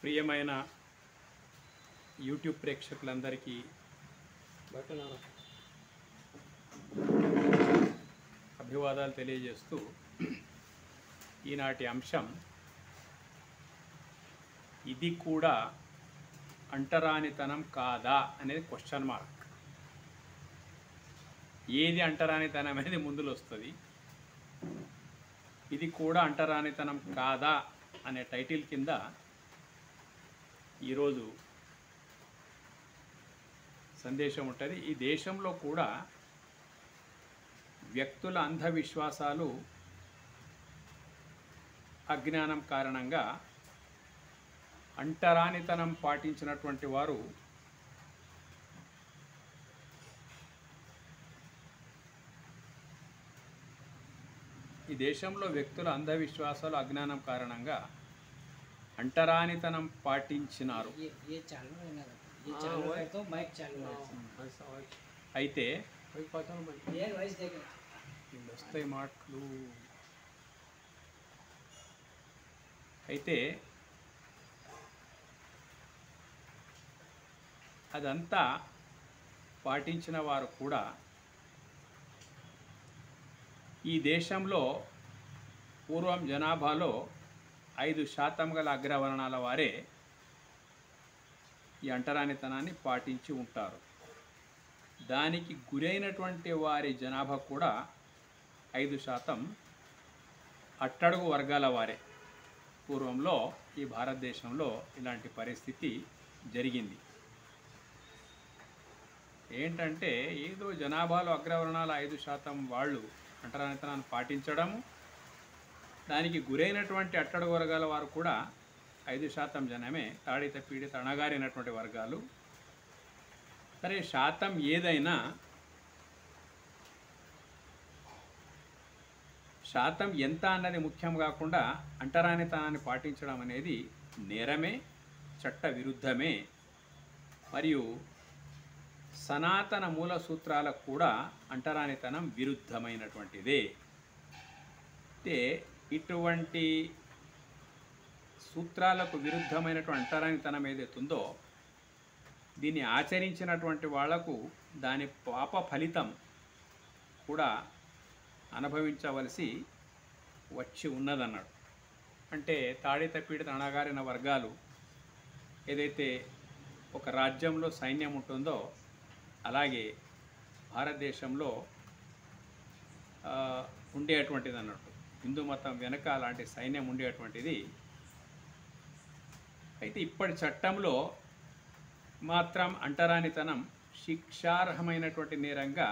ప్రియమైన యూట్యూబ్ ప్రేక్షకులందరికీ అభివాదాలు తెలియజేస్తూ ఈనాటి అంశం ఇది కూడా అంటరానితనం కాదా అనేది క్వశ్చన్ మార్క్. ఏది అంటరానితనం అనేది ముందులో వస్తుంది. ఇది కూడా అంటరానితనం కాదా అనే టైటిల్ కింద ఈరోజు సందేశం ఉంటుంది. ఈ దేశంలో కూడా వ్యక్తుల అంధవిశ్వాసాలు, అజ్ఞానం కారణంగా అంటరానితనం పాటించినటువంటి వారు ఈ దేశంలో వ్యక్తుల అంధవిశ్వాసాలు, అజ్ఞానం కారణంగా అంటరానితనం పాటించినారు. అయితే వస్తాయి మాటలు. అయితే అదంతా పాటించిన వారు కూడా ఈ దేశంలో పూర్వం జనాభాలో 5% గల అగ్రవర్ణాల వారే ఈ అంటరానితనాన్ని పాటించి ఉంటారు. దానికి గురైనటువంటి వారి జనాభా కూడా 5% అట్టడుగు వర్గాల వారే. పూర్వంలో ఈ భారతదేశంలో ఇలాంటి పరిస్థితి జరిగింది. ఏంటంటే ఏదో జనాభాలో అగ్రవర్ణాల 5% వాళ్ళు అంటరానితనాన్ని పాటించడము, దానికి గురైనటువంటి అట్టడుగు వర్గాల వారు కూడా 5% జనమే తాడిత పీడిత అణగారినటువంటి వర్గాలు. సరే, శాతం ఏదైనా శాతం ఎంత అన్నది ముఖ్యం కాకుండా అంటరానితనాన్ని పాటించడం అనేది నేరమే, చట్ట విరుద్ధమే. మరియు సనాతన మూల సూత్రాలకు కూడా అంటరానితనం విరుద్ధమైనటువంటిదే. అయితే ఇటువంటి సూత్రాలకు విరుద్ధమైనటువంటి అంటరానితనం ఏదైతుందో దీన్ని ఆచరించినటువంటి వాళ్లకు దాని పాప ఫలితం కూడా అనుభవించవలసి వచ్చి ఉన్నదన్నాడు. అంటే తాడిత పీడిత అణగారిన వర్గాలు ఏదైతే ఒక రాజ్యంలో సైన్యం ఉంటుందో అలాగే భారతదేశంలో ఉండేటువంటిది అన్నట్టు. హిందూ మతం వెనక అలాంటి సైన్యం ఉండేటువంటిది. అయితే ఇప్పటి చట్టంలో మాత్రం అంటరానితనం శిక్షార్హమైనటువంటి నేరంగా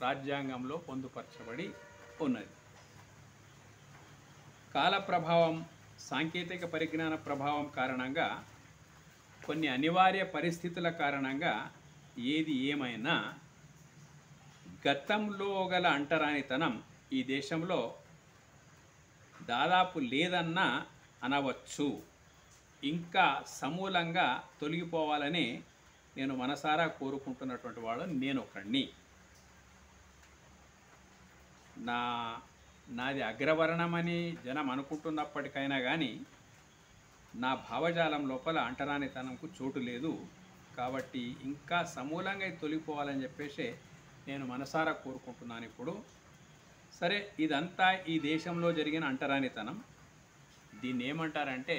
రాజ్యాంగంలో పొందుపరచబడి ఉన్నది. కాల ప్రభావం, సాంకేతిక పరిజ్ఞాన ప్రభావం కారణంగా, కొన్ని అనివార్య పరిస్థితుల కారణంగా ఏది ఏమైనా గతంలో గల అంటరానితనం ఈ దేశంలో దాదాపు లేదన్నా అనవచ్చు. ఇంకా సమూలంగా తొలగిపోవాలని నేను మనసారా కోరుకుంటున్నటువంటి వాడు నేను ఒకడిని. నాది అగ్రవర్ణమని జనం అనుకుంటున్నప్పటికైనా కానీ నా భావజాలం లోపల అంటరానితనంకు చోటు లేదు. కాబట్టి ఇంకా సమూలంగా తొలగిపోవాలని చెప్పేసి నేను మనసారా కోరుకుంటున్నాను. ఇప్పుడు సరే, ఇదంతా ఈ దేశంలో జరిగిన అంటరానితనం. దీన్ని ఏమంటారంటే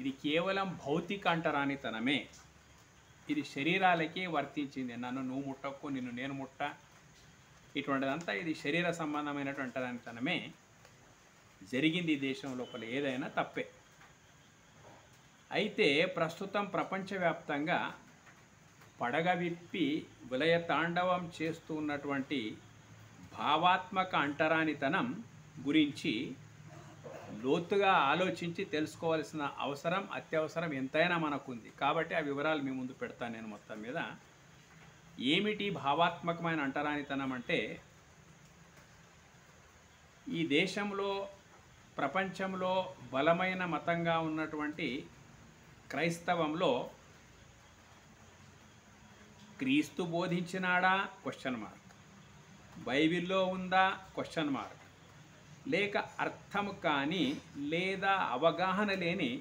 ఇది కేవలం భౌతిక అంటరానితనమే. ఇది శరీరాలకే వర్తించింది. నన్ను నువ్వు ముట్టకు, నిన్ను నేను ముట్ట, ఇటువంటిదంతా ఇది శరీర సంబంధమైనటువంటి అంటరానితనమే జరిగింది ఈ దేశం లోపల. ఏదైనా తప్పే. అయితే ప్రస్తుతం ప్రపంచవ్యాప్తంగా పడగ విప్పి విలయ తాండవం చేస్తూ ఉన్నటువంటి భావాత్మక అంటరానితనం గురించి లోతుగా ఆలోచించి తెలుసుకోవాల్సిన అవసరం, అత్యవసరం ఎంతైనా మనకుంది. కాబట్టి ఆ వివరాలు మీ ముందు పెడతాను నేను. మొత్తం మీద ఏమిటి భావాత్మకమైన అంటరానితనం అంటే, ఈ దేశంలో, ప్రపంచంలో బలమైన మతంగా ఉన్నటువంటి క్రైస్తవంలో క్రీస్తు బోధించినాడా? Question mark. బైబిల్లో ఉందా? Question mark. లేక అర్థము కాని లేదా అవగాహన లేని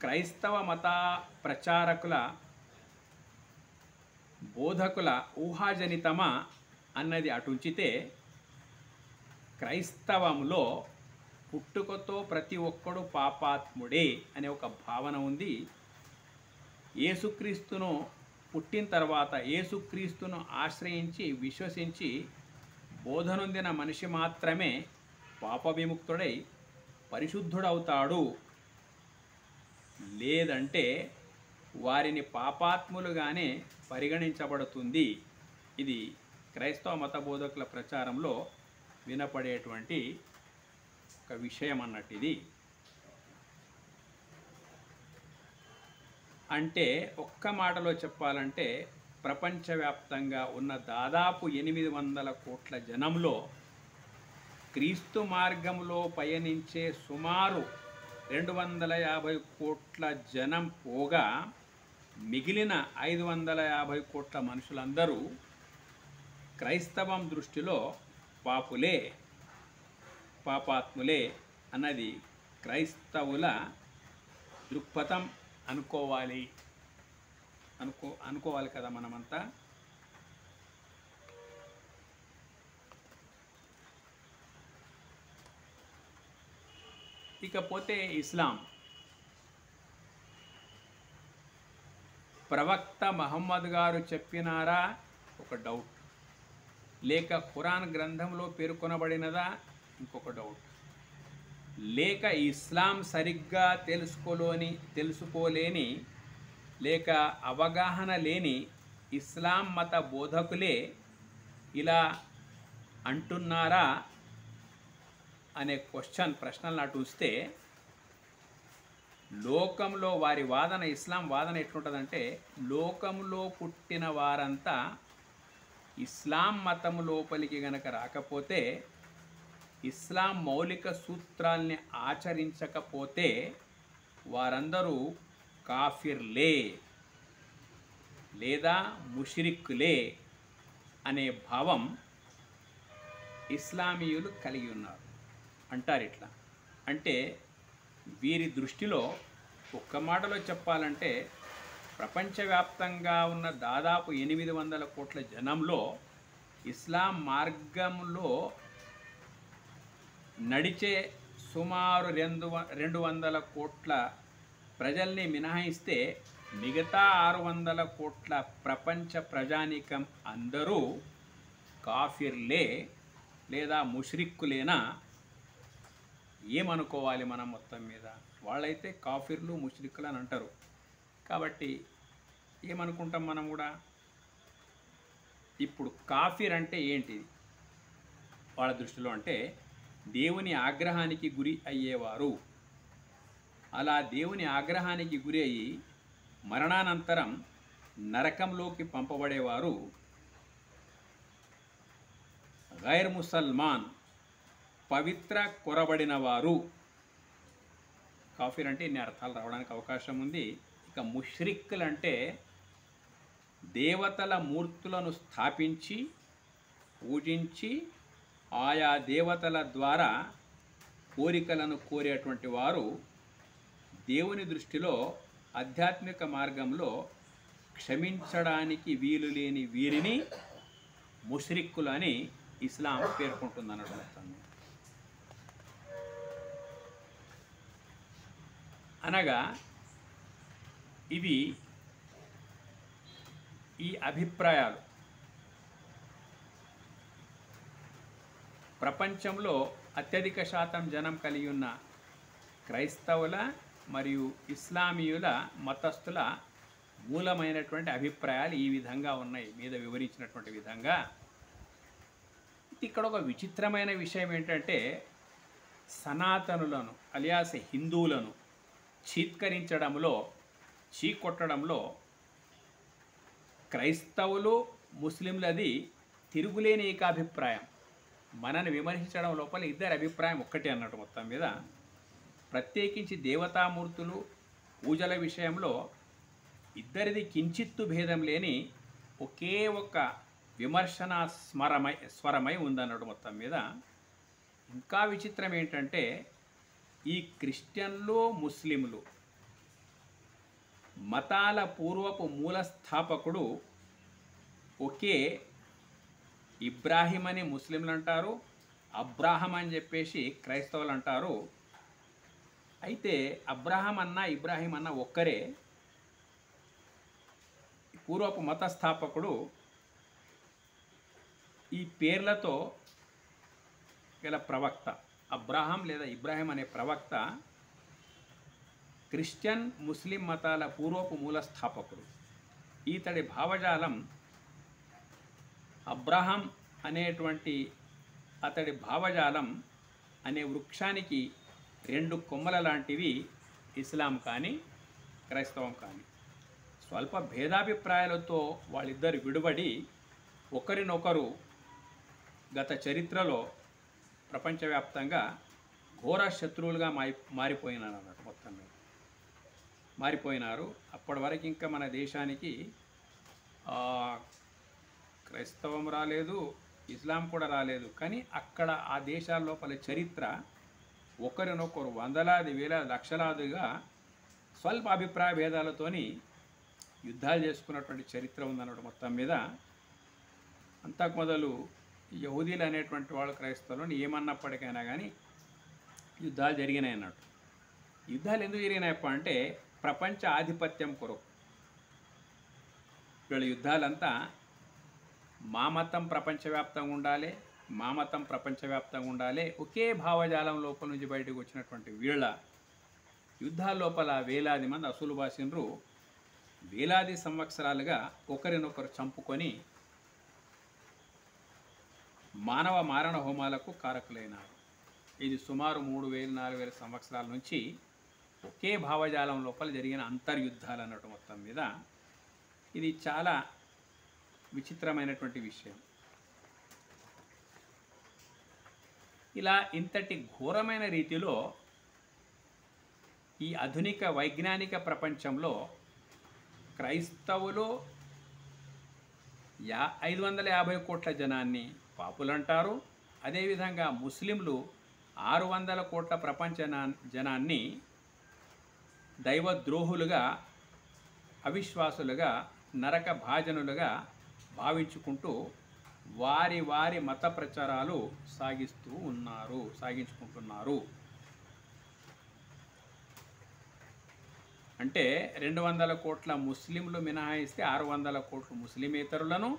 క్రైస్తవ మత ప్రచారకుల బోధకుల ఊహాజనితమా అన్నది అటుంచితే, క్రైస్తవంలో పుట్టుకతో ప్రతి ఒక్కడు పాపాత్ముడే అనే ఒక భావన ఉంది. యేసుక్రీస్తును పుట్టిన తర్వాత యేసుక్రీస్తును ఆశ్రయించి విశ్వసించి బోధనొందిన మనిషి మాత్రమే పాప విముక్తుడై పరిశుద్ధుడవుతాడు, లేదంటే వారిని పాపాత్ములుగానే పరిగణించబడుతుంది. ఇది క్రైస్తవ మత బోధకుల ప్రచారంలో వినపడేటువంటి ఒక విషయం అన్నట్టు. ఇది అంటే ఒక్క మాటలో చెప్పాలంటే, ప్రపంచవ్యాప్తంగా ఉన్న దాదాపు 800 కోట్ల జనంలో క్రీస్తు మార్గంలో పయనించే సుమారు 250 కోట్ల జనం పోగా మిగిలిన 550 కోట్ల మనుషులందరూ క్రైస్తవం దృష్టిలో పాపులే, పాపాత్ములే అన్నది క్రైస్తవుల దృక్పథం అనుకోవాలి కదా మనమంతా. ఇకపోతే ఇస్లాం. ప్రవక్త మహమ్మద్ గారు చెప్పినారా? ఒక డౌట్. లేక ఖురాన్ గ్రంథంలో పేర్కొనబడినదా? ఇంకొక డౌట్. లేక ఇస్లాం సరిగ్గా తెలుసుకోలేని లేక అవగాహన లేని ఇస్లాం మత బోధకులే ఇలా అంటున్నారా అనే ప్రశ్నలు అటు వస్తే, లోకంలో వారి వాదన, ఇస్లాం వాదన ఎట్లుంటుందంటే, లోకంలో పుట్టిన వారంతా ఇస్లాం మతం లోపలికి గనక రాకపోతే, ఇస్లాం మౌలిక సూత్రాల్ని ఆచరించకపోతే వారందరూ కాఫిర్లే లేదా ముష్రిక్కులే అనే భావం ఇస్లామీయులు కలిగి ఉన్నారు అంటారు. ఇట్లా అంటే వీరి దృష్టిలో ఒక్క మాటలో చెప్పాలంటే, ప్రపంచవ్యాప్తంగా ఉన్న దాదాపు 800 కోట్ల జనంలో ఇస్లాం మార్గంలో నడిచే సుమారు 200 కోట్ల ప్రజల్ని మినహాయిస్తే మిగతా 600 కోట్ల ప్రపంచ ప్రజానీకం అందరూ కాఫిర్లే లేదా ముష్రిక్కులేనా? ఏమనుకోవాలి మనం మొత్తం మీద? వాళ్ళైతే కాఫిర్లు ముష్రిక్కులు అని అంటారు. కాబట్టి ఏమనుకుంటాం మనం కూడా? ఇప్పుడు కాఫిర్ అంటే ఏంటిది వాళ్ళ దృష్టిలో? అంటే దేవుని ఆగ్రహానికి గురి అయ్యేవారు. అలా దేవుని ఆగ్రహానికి గురి అయ్యి మరణానంతరం నరకంలోకి పంపబడేవారు గైర్ ముసల్మాన్, పవిత్ర కొరబడిన వారు. కాఫిర్ అంటే ఇన్ని అర్థాలు రావడానికి అవకాశం ఉంది. ఇక ముష్రిక్కులు అంటే దేవతల మూర్తులను స్థాపించి పూజించి ఆయా దేవతల ద్వారా కోరికలను కోరేటువంటి వారు. దేవుని దృష్టిలో ఆధ్యాత్మిక మార్గంలో క్షమించడానికి వీలు లేని వీరిని ముష్రిక్కులు అని ఇస్లాం పేర్కొంటుంది అన్నట్టు. అనగా ఇవి ఈ అభిప్రాయాలు ప్రపంచంలో అత్యధిక శాతం జనం కలిగి ఉన్న క్రైస్తవుల మరియు ఇస్లామీయుల మతస్థుల మూలమైనటువంటి అభిప్రాయాలు ఈ విధంగా ఉన్నాయి, మీద వివరించినటువంటి విధంగా. ఇక్కడ ఒక విచిత్రమైన విషయం ఏంటంటే, సనాతనులను అలియాస్ హిందువులను చీత్కరించడంలో, చీకొట్టడంలో క్రైస్తవులు ముస్లింలది తిరుగులేని ఏకాభిప్రాయం. మనని విమర్శించడం లోపల ఇద్దరి అభిప్రాయం ఒక్కటే అన్నట్టు. మొత్తం మీద ప్రత్యేకించి దేవతామూర్తులు పూజల విషయంలో ఇద్దరిది కించిత్తు భేదం లేని ఒకే ఒక విమర్శన స్వరమై ఉందన్నట్టు. మొత్తం మీద ఇంకా విచిత్రం ఏంటంటే ఈ క్రిస్టియన్లు ముస్లింలు మతాల పూర్వపు మూల స్థాపకుడు ఒకే. ఇబ్రాహిం అని ముస్లింలు అంటారు, అబ్రాహం అని చెప్పేసి క్రైస్తవులు అంటారు. అయితే అబ్రాహం అన్న ఇబ్రాహిం అన్న ఒక్కరే. పూర్వపు మత స్థాపకుడు ఈ పేర్లతో గల ప్రవక్త అబ్రాహం లేదా ఇబ్రాహిం అనే ప్రవక్త క్రిస్టియన్ ముస్లిం మతాల పూర్వపు మూల స్థాపకుడు. ఈతడి భావజాలం అబ్రాహం అనేటువంటి అతడి భావజాలం అనే వృక్షానికి 2 కొమ్మల లాంటివి ఇస్లాం కానీ క్రైస్తవం కానీ. స్వల్ప భేదాభిప్రాయాలతో వాళ్ళిద్దరు విడిపడి ఒకరినొకరు గత చరిత్రలో ప్రపంచవ్యాప్తంగా ఘోర శత్రువులుగా మారిపోయినారు అన్నట్టు. మొత్తం మీద మారిపోయినారు. అప్పటి వరకు ఇంకా మన దేశానికి క్రైస్తవం రాలేదు, ఇస్లాం కూడా రాలేదు. కానీ అక్కడ ఆ దేశాల లోపల చరిత్ర ఒకరినొకరు వందలాది వేల లక్షలాదిగా స్వల్ప అభిప్రాయ భేదాలతోని యుద్ధాలు చేసుకున్నటువంటి చరిత్ర ఉందన్నట్టు. మొత్తం మీద అంతకు మొదలు యహూదీలు అనేటువంటి వాళ్ళు క్రైస్తవులను ఏమన్నప్పటికైనా కానీ యుద్ధాలు జరిగినాయి అన్నట్టు. యుద్ధాలు ఎందుకు జరిగినాయప్ప అంటే ప్రపంచ ఆధిపత్యం కొరకు. వీళ్ళ యుద్ధాలంతా మా మతం ప్రపంచవ్యాప్తంగా ఉండాలి, మా మతం ప్రపంచవ్యాప్తంగా ఉండాలి, ఒకే భావజాలం లోపల నుంచి బయటకు వచ్చినటువంటి వీళ్ళ యుద్ధాల లోపల వేలాది మంది అసూలు బాసినరు వేలాది సంవత్సరాలుగా ఒకరినొకరు చంపుకొని మానవ మారణ హోమాలకు కారకులైనారు. ఇది సుమారు 3000-4000 సంవత్సరాల నుంచి ఒకే భావజాలం లోపల జరిగిన అంతర్యుద్ధాలు అన్నట్టు. మొత్తం మీద ఇది చాలా విచిత్రమైనటువంటి విషయం. ఇలా ఇంతటి ఘోరమైన రీతిలో ఈ ఆధునిక వైజ్ఞానిక ప్రపంచంలో క్రైస్తవులు 550 కోట్ల జనాన్ని పాపులంటారు. అదేవిధంగా ముస్లింలు 600 కోట్ల ప్రపంచ జనాన్ని దైవద్రోహులుగా, అవిశ్వాసులుగా, నరక భాజనులుగా భావించుకుంటూ వారి వారి మత ప్రచారాలు సాగించుకుంటున్నారు. అంటే 200 కోట్ల ముస్లింలు మినహాయిస్తే 600 కోట్ల ముస్లిమేతరులను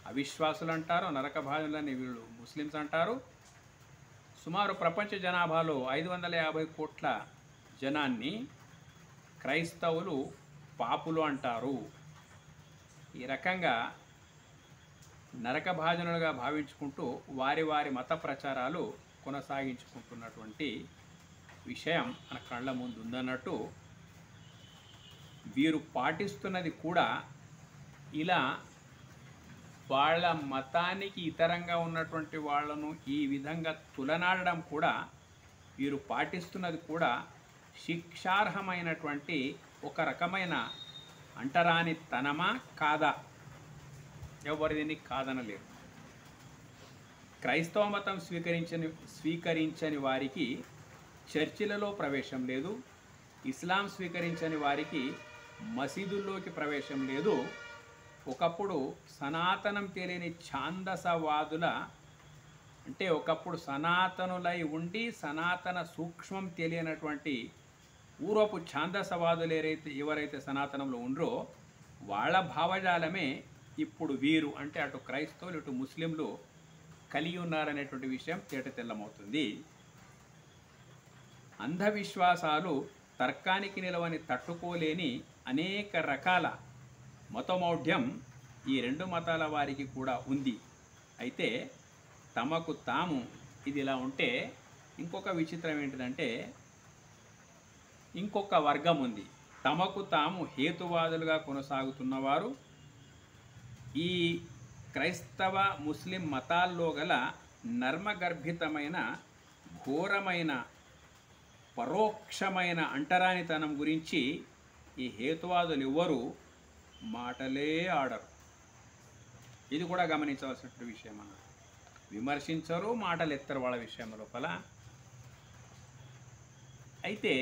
అవిశ్వాసులు అంటారు, నరక భాజనులని వీళ్ళు ముస్లిమ్స్ అంటారు. సుమారు ప్రపంచ జనాభాలో 550 కోట్ల జనాన్ని క్రైస్తవులు పాపులు అంటారు. ఈ రకంగా నరక భాజనులుగా భావించుకుంటూ వారి వారి మత ప్రచారాలు కొనసాగించుకుంటున్నటువంటి విషయం మన కళ్ళ ముందు ఉందన్నట్టు. వీరు పాటిస్తున్నది కూడా ఇలా వాళ్ళ మతానికి ఇతరంగా ఉన్నటువంటి వాళ్ళను ఈ విధంగా తులనాడడం కూడా, వీరు పాటిస్తున్నది కూడా శిక్షార్హమైనటువంటి ఒక రకమైన అంటరానితనమా కాదా? ఎవరు దీన్ని కాదనలేరు. క్రైస్తవ మతం స్వీకరించని వారికి చర్చిలలో ప్రవేశం లేదు, ఇస్లాం స్వీకరించని వారికి మసీదుల్లోకి ప్రవేశం లేదు. ఒకప్పుడు సనాతనం తెలియని ఛాందసవాదుల, అంటే ఒకప్పుడు సనాతనులై ఉండి సనాతన సూక్ష్మం తెలియనటువంటి పూర్వపు ఛాందసవాదులు ఎవరైతే సనాతనంలో ఉండరో వాళ్ళ భావజాలమే ఇప్పుడు వీరు, అంటే అటు క్రైస్తవులు ఇటు ముస్లింలు కలిగి ఉన్నారనేటువంటి విషయం తేటతెల్లమవుతుంది. అంధవిశ్వాసాలు తర్కానికి నిలవని తట్టుకోలేని అనేక రకాల మతమౌఢ్యం ఈ 2 మతాల వారికి కూడా ఉంది. అయితే తమకు తాము ఇది ఇలా ఉంటే ఇంకొక విచిత్రం ఏంటిదంటే ఇంకొక వర్గం ఉంది. తమకు తాము హేతువాదులుగా కొనసాగుతున్నవారు ఈ క్రైస్తవ ముస్లిం మతాల్లో గల నర్మగర్భితమైన ఘోరమైన పరోక్షమైన అంటరానితనం గురించి ఈ హేతువాదులు ఎవ్వరూ మాటలే ఆడరు. ఇది కూడా గమనించవలసిన విషయం అన్నమాట. విమర్శించరు, మాటలు ఎత్తరు వాళ్ళ విషయం లోపల. అయితే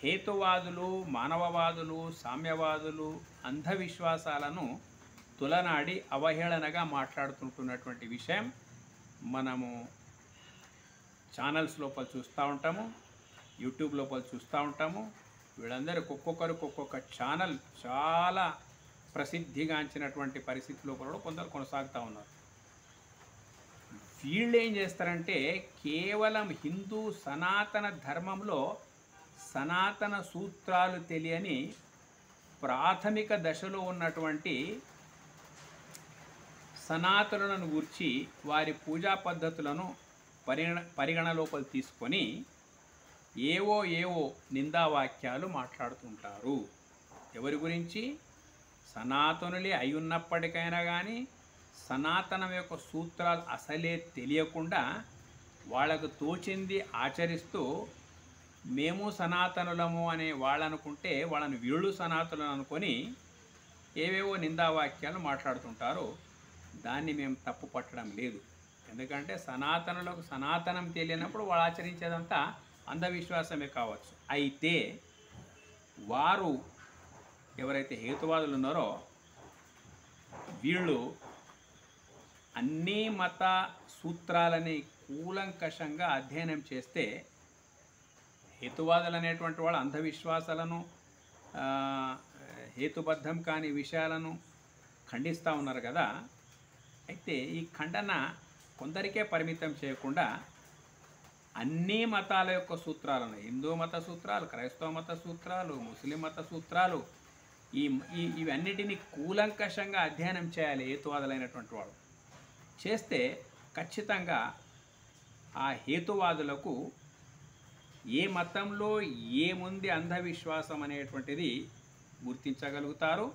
హేతువాదులు, మానవవాదులు, సామ్యవాదులు అంధవిశ్వాసాలను తులనాడి అవహేళనగా మాట్లాడుతుంటున్నటువంటి విషయం మనము ఛానల్స్ లోపల చూస్తూ ఉంటాము, యూట్యూబ్ లోపల చూస్తూ ఉంటాము. వీళ్ళందరికీ ఒక్కొక్కరికి ఒక్కొక్క ఛానల్ చాలా ప్రసిద్ధిగాంచినటువంటి పరిస్థితి లోపల కూడా కొందరు కొనసాగుతూ ఉన్నారు. వీళ్ళు ఏం చేస్తారంటే కేవలం హిందూ సనాతన ధర్మంలో సనాతన సూత్రాలు తెలియని ప్రాథమిక దశలో ఉన్నటువంటి సనాతనులను గూర్చి వారి పూజా పద్ధతులను పరిగణలోపల తీసుకొని ఏవో నిందావాక్యాలు మాట్లాడుతుంటారు. ఎవరి గురించి? సనాతనులే అయి ఉన్నప్పటికైనా కానీ సనాతనం యొక్క సూత్రాలు అసలే తెలియకుండా వాళ్ళకు తోచింది ఆచరిస్తూ మేము సనాతనులము అనే వాళ్ళనుకుంటే వాళ్ళని వీళ్ళు సనాతనులు అనుకొని ఏవేవో నిందావాక్యాలు మాట్లాడుతుంటారు. దాన్ని మేము తప్పు పట్టడం లేదు. ఎందుకంటే సనాతనులకు సనాతనం తెలియనప్పుడు వాళ్ళు ఆచరించేదంతా అంధవిశ్వాసమే కావచ్చు. అయితే వారు ఎవరైతే హేతువాదులు ఉన్నారో వీళ్ళు అన్ని మత సూత్రాలని కూలంకషంగా అధ్యయనం చేస్తే హేతువాదులు అనేటువంటి వాళ్ళు అంధవిశ్వాసాలను హేతుబద్ధం కాని విషయాలను ఖండిస్తూ ఉన్నారు కదా. అయితే ఈ ఖండన కొందరికే పరిమితం చేయకుండా అన్ని మతాల యొక్క సూత్రాలను, హిందూ మత సూత్రాలు, క్రైస్తవ మత సూత్రాలు, ముస్లిం మత సూత్రాలు, ఇవన్నిటినీ కూలంకషంగా అధ్యయనం చేయాలి హేతువాదులైనటువంటి వాడు. చేస్తే ఖచ్చితంగా ఆ హేతువాదులకు ఏ మతంలో ఏముంది అంధవిశ్వాసం అనేటువంటిది గుర్తించగలుగుతారు.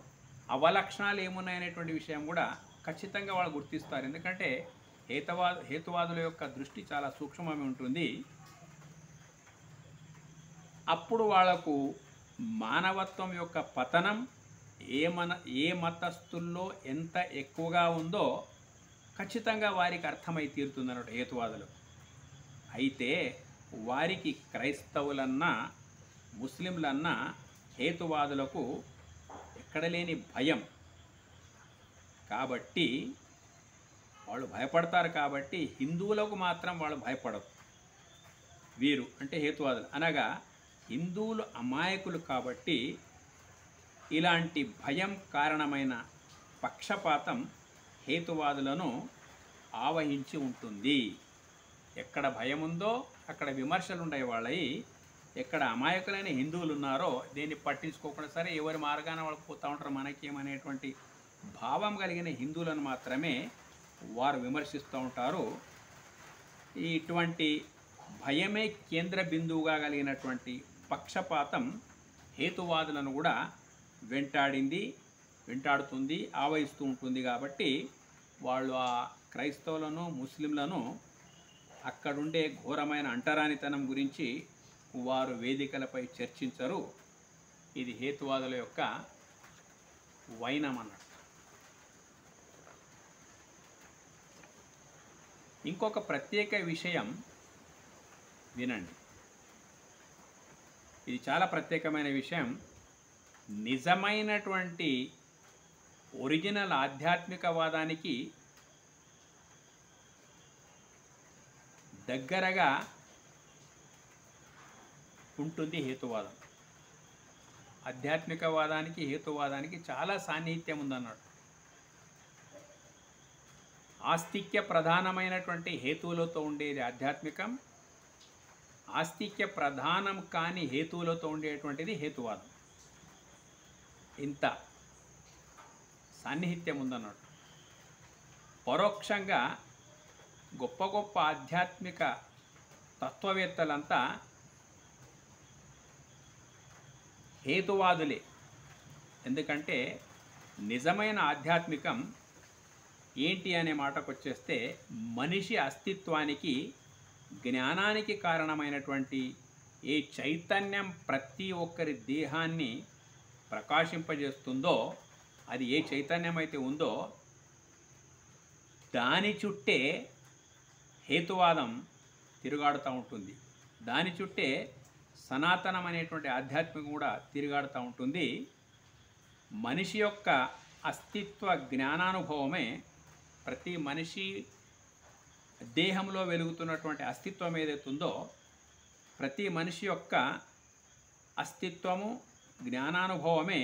అవలక్షణాలు ఏమున్నాయనేటువంటి విషయం కూడా ఖచ్చితంగా వాళ్ళు గుర్తిస్తారు. ఎందుకంటే హేతువాదుల యొక్క దృష్టి చాలా సూక్ష్మమే ఉంటుంది. అప్పుడు వాళ్లకు మానవత్వం యొక్క పతనం ఏ మతస్థుల్లో ఎంత ఎక్కువగా ఉందో ఖచ్చితంగా వారికి అర్థమై తీరుతుందన్నట్టు హేతువాదులు. అయితే వారికి క్రైస్తవులన్నా ముస్లింలన్నా హేతువాదులకు ఎక్కడ లేని భయం కాబట్టి వాళ్ళు భయపడతారు. కాబట్టి హిందువులకు మాత్రం వాళ్ళు భయపడరు. వీరు అంటే హేతువాదులు అనగా హిందువులు అమాయకులు కాబట్టి ఇలాంటి భయం కారణమైన పక్షపాతం హేతువాదులను ఆవహించి ఉంటుంది. ఎక్కడ భయం ఉందో అక్కడ విమర్శలు ఉండే వాళ్ళవి, ఎక్కడ అమాయకులైన హిందువులు ఉన్నారో దీన్ని పట్టించుకోకుండా సరే ఎవరి మార్గాన వాళ్ళు పోతూ ఉంటారు మనకేమనేటువంటి భావం కలిగిన హిందువులను మాత్రమే వారు విమర్శిస్తూ ఉంటారు. ఇటువంటి భయమే కేంద్ర బిందువుగా కలిగినటువంటి పక్షపాతం హేతువాదులను కూడా వెంటాడుతుంది, ఆవహిస్తూ ఉంటుంది. కాబట్టి వాళ్ళు ఆ క్రైస్తవులను ముస్లింలను అక్కడుండే ఘోరమైన అంటరానితనం గురించి వారు వేదికలపై చర్చించరు. ఇది హేతువాదుల యొక్క వైనం అన్నట్టు. ఇంకొక ప్రత్యేక విషయం వినండి, ఇది చాలా ప్రత్యేకమైన విషయం. నిజమైనటువంటి ఒరిజినల్ ఆధ్యాత్మికవాదానికి దగ్గరగా ఉంటుంది హేతువాదం. ఆధ్యాత్మికవాదానికి హేతువాదానికి చాలా సాన్నిహిత్యం ఉందన్నాడు. ఆస్తిక్య ప్రధానమైనటువంటి హేతువులతో ఉండేది ఆధ్యాత్మికం, ఆస్తిక్య ప్రధానం కాని హేతువులతో ఉండేటువంటిది హేతువాదం. ఇంత సాన్నిహిత్యం ఉందన్నాడు. పరోక్షంగా గొప్ప గొప్ప ఆధ్యాత్మిక తత్వవేత్తలంతా హేతువాదులే. ఎందుకంటే నిజమైన ఆధ్యాత్మికం ఏంటి అనే మాటకు వచ్చేస్తే మనిషి అస్తిత్వానికి జ్ఞానానికి కారణమైనటువంటి ఏ చైతన్యం ప్రతి ఒక్కరి దేహాన్ని ప్రకాశింపజేస్తుందో, అది ఏ చైతన్యం అయితే ఉందో దాని చుట్టే హేతువాదం తిరుగాడుతూ ఉంటుంది. దాని చుట్టే సనాతనం అనేటువంటి ఆధ్యాత్మికం కూడా తిరుగాడుతూ ఉంటుంది. మనిషి యొక్క అస్తిత్వ జ్ఞానానుభవమే ప్రతి మనిషి దేహంలో వెలుగుతున్నటువంటి అస్తిత్వం ఏదైతుందో ప్రతి మనిషి యొక్క అస్తిత్వము జ్ఞానానుభవమే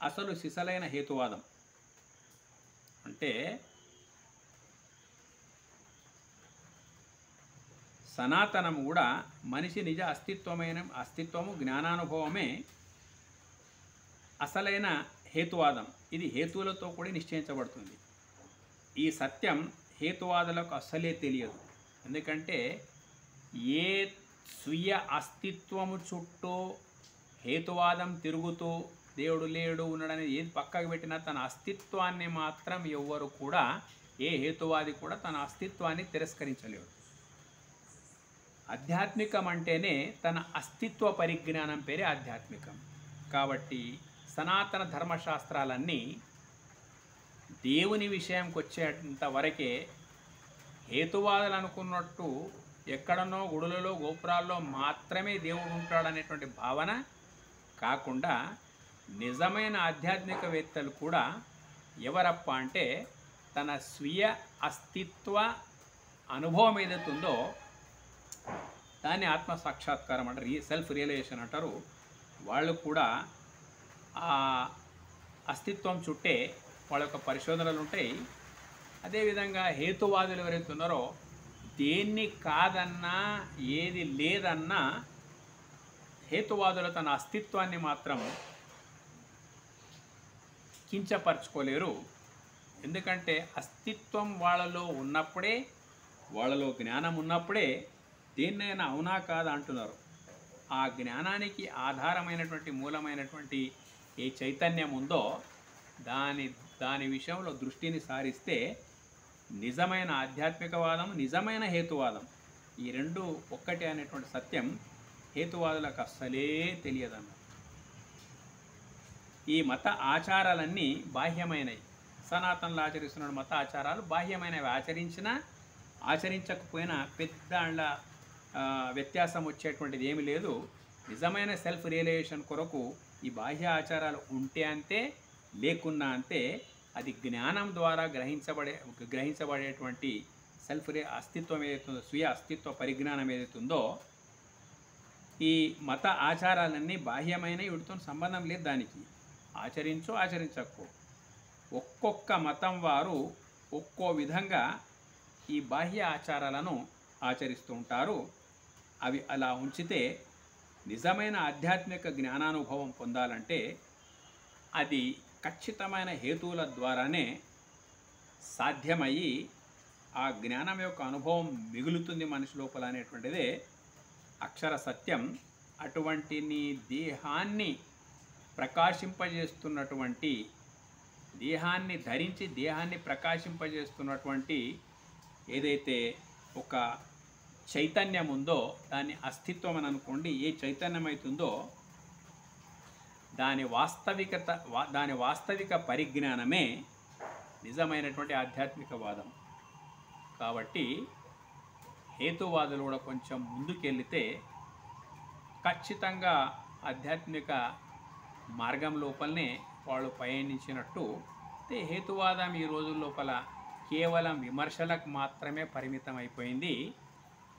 అసలు సిసలైన హేతువాదం. అంటే సనాతనము కూడా మనిషి నిజ అస్తిత్వము జ్ఞానానుభవమే అసలైన హేతువాదం. ఇది హేతువులతో కూడా నిశ్చయించబడుతుంది. ఈ సత్యం హేతువాదులకు అస్సలే తెలియదు. ఎందుకంటే ఏ స్వీయ అస్తిత్వము చుట్టూ హేతువాదం తిరుగుతూ దేవుడు లేడు ఉన్నాడని ఏది పక్కకు పెట్టినా తన అస్తిత్వాన్ని మాత్రం ఎవ్వరు కూడా ఏ హేతువాది కూడా తన అస్తిత్వాన్ని తిరస్కరించలేడు. ఆధ్యాత్మికం అంటేనే తన అస్తిత్వ పరిజ్ఞానం పేరే ఆధ్యాత్మికం. కాబట్టి సనాతన ధర్మశాస్త్రాలన్నీ దేవుని విషయంకి వచ్చేంత వరకే హేతువాదులు అనుకున్నట్టు ఎక్కడనో గుడులలో గోపురాల్లో మాత్రమే దేవుడు ఉంటాడనేటువంటి భావన కాకుండా నిజమైన ఆధ్యాత్మికవేత్తలు కూడా ఎవరప్ప అంటే తన స్వీయ అస్తిత్వ అనుభవం ఏదైతుందో దాన్ని ఆత్మ సాక్షాత్కారం అంటారు, సెల్ఫ్ రియలైజేషన్ అంటారు. వాళ్ళు కూడా ఆ అస్తిత్వం చుట్టే వాళ్ళ యొక్క పరిశోధనలు ఉంటాయి. అదేవిధంగా హేతువాదులు ఎవరైతే ఉన్నారో దేన్ని కాదన్నా ఏది లేదన్నా హేతువాదులు తన అస్తిత్వాన్ని మాత్రం కించపరచుకోలేరు. ఎందుకంటే అస్తిత్వం వాళ్ళలో ఉన్నప్పుడే, వాళ్ళలో జ్ఞానం ఉన్నప్పుడే దేన్నైనా అవునా కాదా అంటున్నారు. ఆ జ్ఞానానికి ఆధారమైనటువంటి మూలమైనటువంటి ఏ చైతన్యం ఉందో దాని విషయంలో దృష్టిని సారిస్తే నిజమైన ఆధ్యాత్మికవాదం, నిజమైన హేతువాదం ఈ రెండు ఒక్కటే అనేటువంటి సత్యం హేతువాదులకు అస్సలే తెలియదన్న. ఈ మత ఆచారాలన్నీ బాహ్యమైనవి. సనాతనలు ఆచరిస్తున్న మత ఆచారాలు బాహ్యమైనవి. ఆచరించినా ఆచరించకపోయినా పెద్ద వ్యత్యాసం వచ్చేటువంటిది ఏమీ లేదు. నిజమైన సెల్ఫ్ రియలైజేషన్ కొరకు ఈ బాహ్య ఆచారాలు ఉంటే అంతే, లేకున్నా అంతే. అది జ్ఞానం ద్వారా గ్రహించబడేటువంటి సెల్ఫ్ అస్తిత్వం ఏదైతుందో, స్వీయ అస్తిత్వ పరిజ్ఞానం ఏదైతుందో ఈ మత ఆచారాలన్నీ బాహ్యమైన వీటితో సంబంధం లేదు. దానికి ఆచరించకపో ఒక్కొక్క మతం వారు ఒక్కో విధంగా ఈ బాహ్య ఆచారాలను ఆచరిస్తూ ఉంటారు. అవి అలా ఉంచితే నిజమైన ఆధ్యాత్మిక జ్ఞానానుభవం పొందాలంటే అది ఖచ్చితమైన హేతువుల ద్వారానే సాధ్యమయ్యి ఆ జ్ఞానం యొక్క అనుభవం మిగులుతుంది మనిషి లోపల అనేటువంటిదే అక్షర సత్యం. అటువంటి నీ దేహాన్ని ప్రకాశింపజేస్తున్నటువంటి, దేహాన్ని ధరించి దేహాన్ని ప్రకాశింపజేస్తున్నటువంటి ఏదైతే ఒక చైతన్యం ఉందో దాన్ని అస్తిత్వం అని అనుకోండి. ఏ చైతన్యం అవుతుందో దాని వాస్తవిక పరిజ్ఞానమే నిజమైనటువంటి ఆధ్యాత్మికవాదం. కాబట్టి హేతువాదులు కూడా కొంచెం ముందుకెళ్తే ఖచ్చితంగా ఆధ్యాత్మిక మార్గం లోపలనే వాళ్ళు పయనించినట్టు. హేతువాదం ఈ రోజుల లోపల కేవలం విమర్శలకు మాత్రమే పరిమితం అయిపోయింది.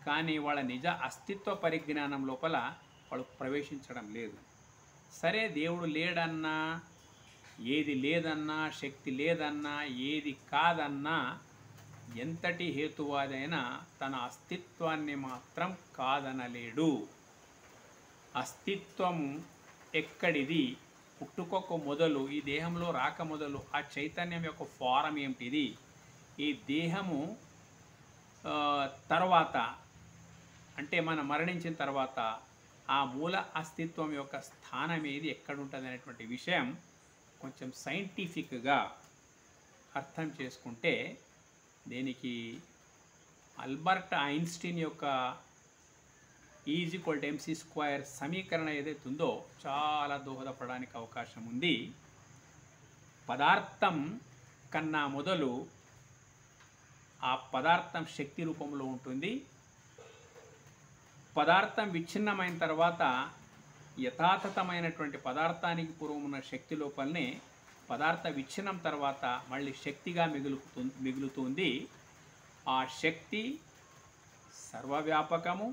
కానీ వాళ్ళ నిజ అస్తిత్వ పరిజ్ఞానం లోపల వాళ్ళు ప్రవేశించడం లేదు. సరే, దేవుడు లేడన్నా, ఏది లేదన్నా, శక్తి లేదన్నా, ఏది కాదన్నా, ఎంతటి హేతువాదైనా తన అస్తిత్వాన్ని మాత్రం కాదనలేడు. అస్తిత్వం ఎక్కడిది, పుట్టుకొక మొదలు, ఈ దేహంలో రాక మొదలు ఆ చైతన్యం యొక్క ఫారం ఏమిటిది, ఈ దేహము తర్వాత అంటే మనం మరణించిన తర్వాత ఆ మూల అస్తిత్వం యొక్క స్థానం ఏది, ఎక్కడుంటుంది అనేటువంటి విషయం కొంచెం సైంటిఫిక్గా అర్థం చేసుకుంటే దీనికి ఆల్బర్ట్ ఐన్స్టీన్ యొక్క E=mc² సమీకరణ ఏదైతే ఉందో చాలా దోహదపడడానికి అవకాశం ఉంది. పదార్థం కన్నా మొదలు ఆ పదార్థం శక్తి రూపంలో ఉంటుంది. పదార్థం విచ్ఛిన్నమైన తర్వాత యథాతథమైనటువంటి పదార్థానికి పూర్వం ఉన్న శక్తి లోపలనే పదార్థ విచ్ఛిన్నం తర్వాత మళ్ళీ శక్తిగా మిగులుతుంది. ఆ శక్తి సర్వవ్యాపకము,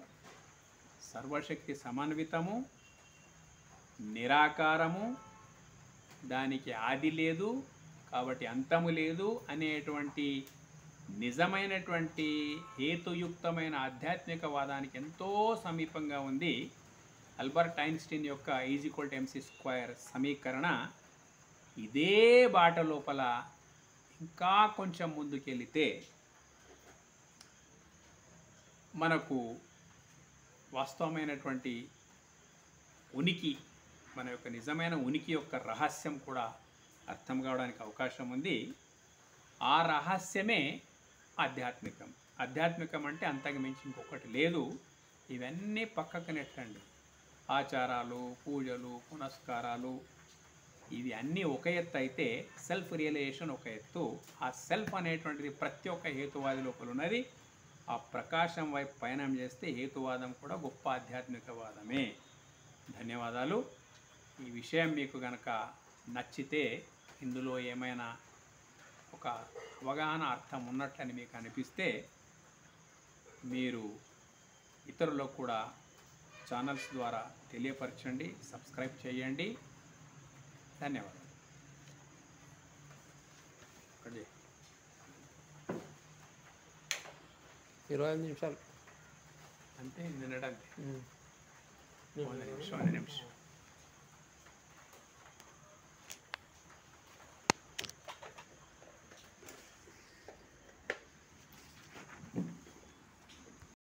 సర్వశక్తి సమన్వితము, నిరాకారము, దానికి ఆది లేదు కాబట్టి అంతము లేదు అనేటువంటి నిజమైనటువంటి హేతుయుక్తమైన ఆధ్యాత్మికవాదానికి ఎంతో సమీపంగా ఉంది. ఆల్బర్ట్ ఐన్స్టీన్ యొక్క E=mc² సమీకరణ ఇదే బాట లోపల ఇంకా కొంచెం ముందుకెళితే మనకు వాస్తవమైనటువంటి ఉనికి, మన యొక్క నిజమైన ఉనికి యొక్క రహస్యం కూడా అర్థం కావడానికి అవకాశం ఉంది. ఆ రహస్యమే ఆధ్యాత్మికం. ఆధ్యాత్మికం అంటే అంతకు మించి ఇంకొకటి లేదు. ఇవన్నీ పక్కకు నెట్టండి. ఆచారాలు, పూజలు, పునస్కారాలు ఇవి అన్నీ ఒక ఎత్తు అయితే సెల్ఫ్ రియలైజేషన్ ఒక ఎత్తు. ఆ సెల్ఫ్ అనేటువంటిది ప్రతి ఒక్క హేతువాది లోపల ఉన్నది. ఆ ప్రకాశం వైపు పయనం చేస్తే హేతువాదం కూడా గొప్ప ఆధ్యాత్మికవాదమే. ధన్యవాదాలు. ఈ విషయం మీకు గనక నచ్చితే, ఇందులో ఏమైనా ఒక అవగాహన అర్థం ఉన్నట్లని మీకు అనిపిస్తే మీరు ఇతరులకు కూడా ఛానల్స్ ద్వారా తెలియపరచండి, సబ్స్క్రైబ్ చేయండి. ధన్యవాదాలు. 25 నిమిషాలు అంతే నిన్నడంతే. 1 నిమిషం